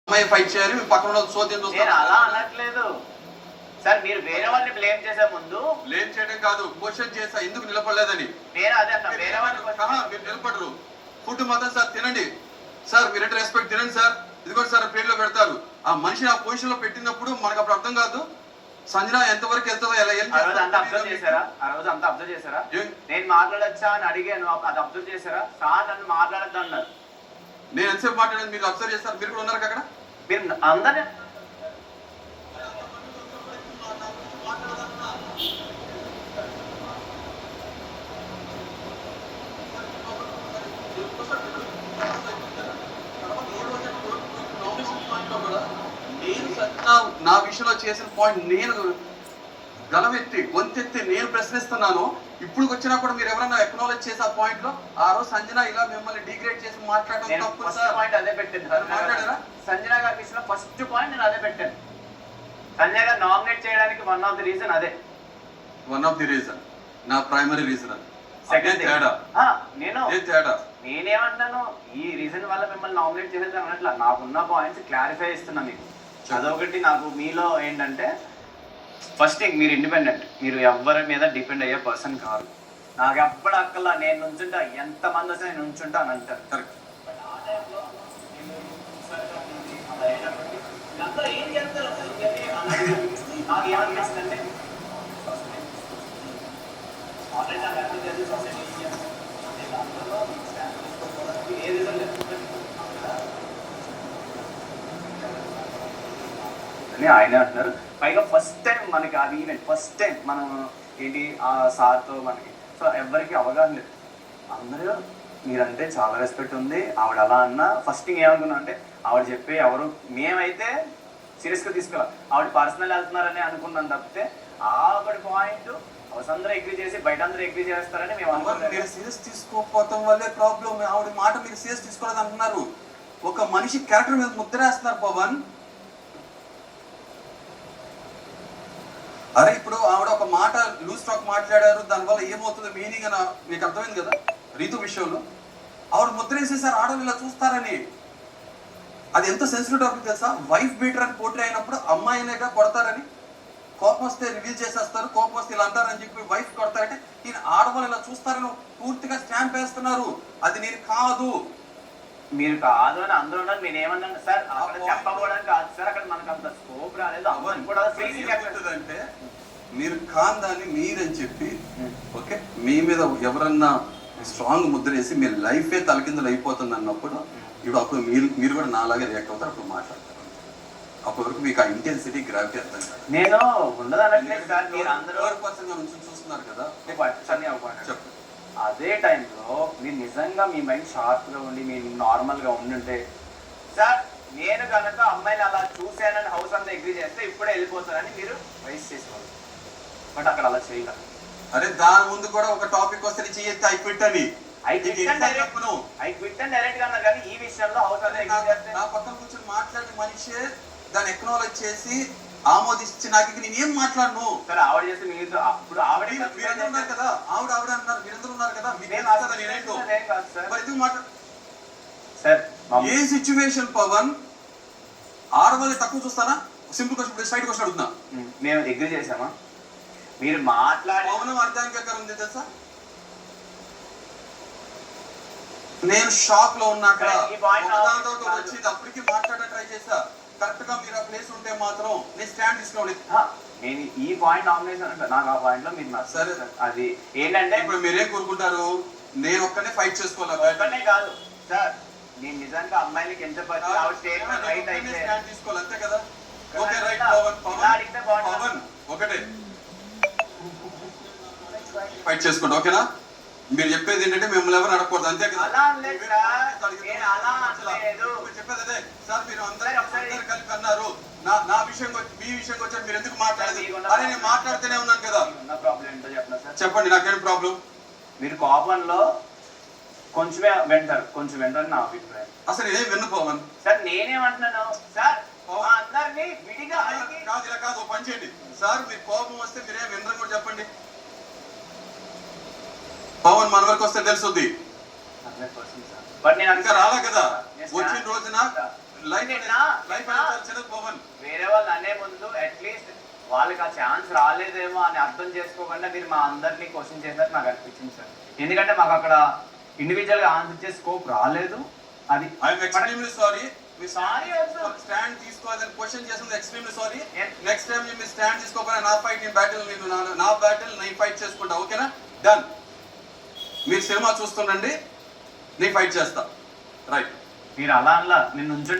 అమ్మాయి ఫైట్ చేయాలి, పక్కన సోద్యం నేను అలా అనట్లేదు సార్. మీరు వేరే వాళ్ళని బ్లేమ్ చేసే ముందు బ్లేమ్ చేయడం కాదు, క్వశ్చన్ చేసా ఎందుకు నిలబడలేదని. నేను అదే అన్న, వేరే వాళ్ళని మీరు నిలబడరు. ఫుడ్ మాత్రం సార్ తినండి సార్, మీరంటే రెస్పెక్ట్ తినండి సార్, ఇదిగోండి సార్ ప్లేట్లో పెడతారు. ఆ మనిషి ఆ పొజిషన్ లో పెట్టినప్పుడు మనకు అప్పుడు అర్థం కాదు సంజన ఎంతవరకు వెళ్తుందో ఎలా అబ్జర్వ్ చేశారా? ఆ రోజు అంతా అబ్జర్వ్ చేశారా? నేను మాట్లాడచ్చా అని అడిగాను, అది అబ్జర్వ్ చేశారా? సార్ నన్ను మాట్లాడద్దు అన్నారు. నేను ఎంతసేపు మాట్లాడేది మీరు అబ్జర్వ్ చేస్తారు, మీరు కూడా ఉన్నారు అక్కడ. మీరు అందరూ నా విషయంలో చేసిన పాయింట్ నేను గలవెత్తి గొంతెత్తి నేను ప్రశ్నిస్తున్నాను. ఇప్పుడు వచ్చినా కూడా మీరు ఎవరైనా ఎక్నాలెడ్జ్ చేసి ఆ పాయింట్ లో ఆ రోజు సంజన ఇలా మిమ్మల్ని డిగ్రేడ్ చేసి మాట్లాడడం తప్పు సార్. పాయింట్ అదే పెట్టాను. మాట్లాడారా? సంజన గారికి ఇచ్చిన ఫస్ట్ పాయింట్ నేను అదే పెట్టాను. సంజన గారు నామినేట్ చేయడానికి వన్ ఆఫ్ ది రీజన్ అదే. వన్ ఆఫ్ ది రీజన్, నా ప్రైమరీ రీజన్ అది. సెకండ్ తేడా నేనేమంటున్నాను, ఈ రీజన్ వల్ల మిమ్మల్ని నామినేట్ చేసేది అన్నట్ల నాకున్న పాయింట్స్ క్లారిఫై ఇస్తున్నా మీకు. అదొకటి నాకు మీలో ఏంటంటే ఫస్ట్ థింగ్, మీరు ఇండిపెండెంట్, మీరు ఎవరి మీద డిపెండ్ అయ్యే పర్సన్ కాదు. నాకు ఎప్పుడు అక్కల నేను నుంచుంటా, ఎంతమంది వస్తే నేను నుంచుంటా అని అంటారు. కరెక్ట్. ఏం చేస్తారు నాకు ఏమనిపిస్తుందంటే అని ఆయన అంటున్నారు. పైగా ఫస్ట్ టైం మనకి అది ఈవెంట్, ఫస్ట్ టైం మనం ఏంటి ఆ సార్తో మనకి సో ఎవరికి అవగాహన లేదు. అందరూ మీరంటే చాలా రెస్పెక్ట్ ఉంది, ఆవిడ అలా అన్నా ఫస్ట్ థింగ్ ఏమనుకున్నా అంటే ఆవిడ చెప్పి ఎవరు మేమైతే సీరియస్గా తీసుకోవాలి, ఆవిడ పర్సనల్ వెళ్తున్నారని అనుకున్నాం తప్పితే ఆవిడ పాయింట్ అందరూ ఎగ్రీ చేసి బయట అందరూ ఎగ్రీ చేస్తారని మేము అనుకున్నాం. మీరు సీరియస్ తీసుకోకపోవడం వల్లే ప్రాబ్లం. ఆవిడ మాట మీరు సీరియస్ తీసుకోలేదు అంటున్నారు. ఒక మనిషి క్యారెక్టర్ మీద ముద్రేస్తున్నారు పవన్. అరే ఇప్పుడు ఆవిడ ఒక మాట లూజ్ టాక్ మాట్లాడారు, దానివల్ల ఏమవుతుందో మీనింగ్ అని మీకు అర్థమైంది కదా. రీతు విషయంలో ఆవిడ ముద్రేసేసారు ఆడవాళ్ళు ఇలా చూస్తారని. అది ఎంత సెన్సిటివ్ టాపిక్ తెలుసా? వైఫ్ బీటర్ అని పోటీ అయినప్పుడు అమ్మాయినేగా కొడతారని, కోపం వస్తే రివీల్ చేసేస్తారు, కోపం వస్తే ఇలా అంటారని చెప్పి వైఫ్ కొడతారంటే ఈయన ఆడవాళ్ళు ఇలా చూస్తారని పూర్తిగా స్టాంప్ వేస్తున్నారు. అది నేను కాదు, మీరు కాదు అని అందరూ ఉన్నారు. నేను ఏమన్నాను సార్, అక్కడ చెప్పకపోవడానికి కాదు సార్, అక్కడ మనకు అంత స్కోప్ రాలేదు. అంటే మీరు కాని దాన్ని మీరని చెప్పి ఓకే మీ మీద ఎవరన్నా స్ట్రాంగ్ ముద్ర వేసి మీ లైఫే తలకిందులు అయిపోతుంది అన్నప్పుడు ఇప్పుడు అప్పుడు మీరు కూడా నాలాగే రియాక్ట్ అవుతారు, అప్పుడు మాట్లాడతారు. అప్పటి వరకు మీకు ఆ ఇంటెన్సిటీ గ్రావిటీ అర్థం కాదు. నేను ఉండదనట్లేదు సార్, మీరు అందరూ పర్సన్ గా నుంచి చూస్తున్నారు కదా. చెప్పండి. అదే టైంలో మీరు నిజంగా మీ మైండ్ షార్ప్గా ఉండి మీరు నార్మల్గా ఉండుంటే సార్, నేను కనుక అమ్మాయిని అలా చూశానని హౌస్ అంతా అగ్రీ చేస్తే ఇప్పుడే వెళ్ళిపోతారని మీరు రైస్ చేసేవాళ్ళు. బట్ అక్కడ అలా చేయగలరు. అరే దాని ముందు కూడా ఒక టాపిక్ వస్తే చేయొచ్చు, ఐ క్విట్ అని. ఐ క్విట్ అని డైరెక్ట్ గా అన్నారు, కానీ ఈ విషయంలో హౌస్ అంతా అగ్రీ చేస్తే నా పక్కన కూర్చొని మాట్లాడిన మనిషే దాన్ని ఎక్నాలెడ్జ్ చేసి ఆమోదించి నాకు నేను ఏం మాట్లాడను సార్. ఆవిడ చేస్తే మీరు అప్పుడు ఆవిడ మీరందరూ ఉన్నారు కదా, ఆవిడ అంటున్నారు, మీరందరూ ఉన్నారు కదా, ఎందుకు మాట్లాడు సార్? ఏ సిచ్యువేషన్ పవన్ ఆడవాళ్ళని తక్కువ చూస్తానా? సింపుల్ క్వశ్చన్, స్ట్రైట్ క్వశ్చన్ అడుగుతున్నా. మేము అగ్రీ చేసామా? మీరు మాట్లాడే మౌనం అర్థాంకరం ఉంది తెలుసా? నేను షాక్ లో ఉన్నా వచ్చి అప్పటికి మాట్లాడే ట్రై చేసా. కరెక్ట్ గా మీరు ఆ ప్లేస్ ఉంటే మాత్రం నేను స్టాండ్ తీసుకోలేదు. నేను ఈ పాయింట్ నామినేషన్ అంటే నాకు ఆ పాయింట్ లో మీరు సరే అది ఏంటంటే ఇప్పుడు మీరేం కోరుకుంటారు? నేను ఒక్కనే ఫైట్ చేసుకోవాలి. ఒక్కనే కాదు సార్, నేను నిజంగా అమ్మాయిలకి ఎంత రైట్ అయితే స్టాండ్ తీసుకోవాలి అంతే కదా. ఓకే రైట్ పవన్ ఒకటే ఫైట్ చేసుకోండి ఓకేనా? మీరు చెప్పేది ఏంటంటే మిమ్మల్ని ఎవరు అడగకూడదు అంతే కదా. చెప్పేది అదే సార్, మీరు అందరూ కలిపి అన్నారు. నా విషయం మీ విషయంకి వచ్చారు, మీరు ఎందుకు మాట్లాడలేదు? అరే నేను మాట్లాడుతూనే ఉన్నాను కదా. చెప్పండి, నాకేం ప్రాబ్లం? మీరు కోపంలో కొంచెమే వింటారు, కొంచెం వింటారు నా అభిప్రాయం. అసలు ఏం విన్ను పవన్ సార్? నేనేమంటున్నాను సార్, అందరినీ విడిగా కాదు ఇలా కాదు, పని చేయండి సార్. మీరు కోపం వస్తే మీరేం వినరు కూడా చెప్పండి. పవన్ మన వరకు వస్తే తెలుస్తుంది. ఇంకా రాలే కదా, వచ్చిన రోజున లైఫ్ నిన్న చిన్న పవన్ వేరే వాళ్ళు అనే ముందు అట్లీస్ట్ వాళ్ళకి ఆ ఛాన్స్ రాలేదేమో అని అర్థం చేసుకోకుండా మీరు మా అందరినీ క్వశ్చన్ చేసినట్టు నాకు అనిపించింది సార్. ఎందుకంటే మాకు అక్కడ ఇండివిజువల్ గా ఆన్సర్ చేసే స్కోప్ రాలేదు. అది I'm extremely sorry. Me Sorry also. Stand తీసుకోవాలని క్వశ్చన్ చేసింది extremely sorry. Yes. Next time మీరు స్టాండ్ తీసుకోకపోయినా నా ఫైట్ నేను బ్యాటిల్ నా బ్యాటిల్ నేను ఫైట్ చేసుకుంటా. ఓకేనా? డన్. మీరు సినిమా చూస్తుండండి, నేను ఫైట్ చేస్తా. రైట్. మీరు అలా అలా నేను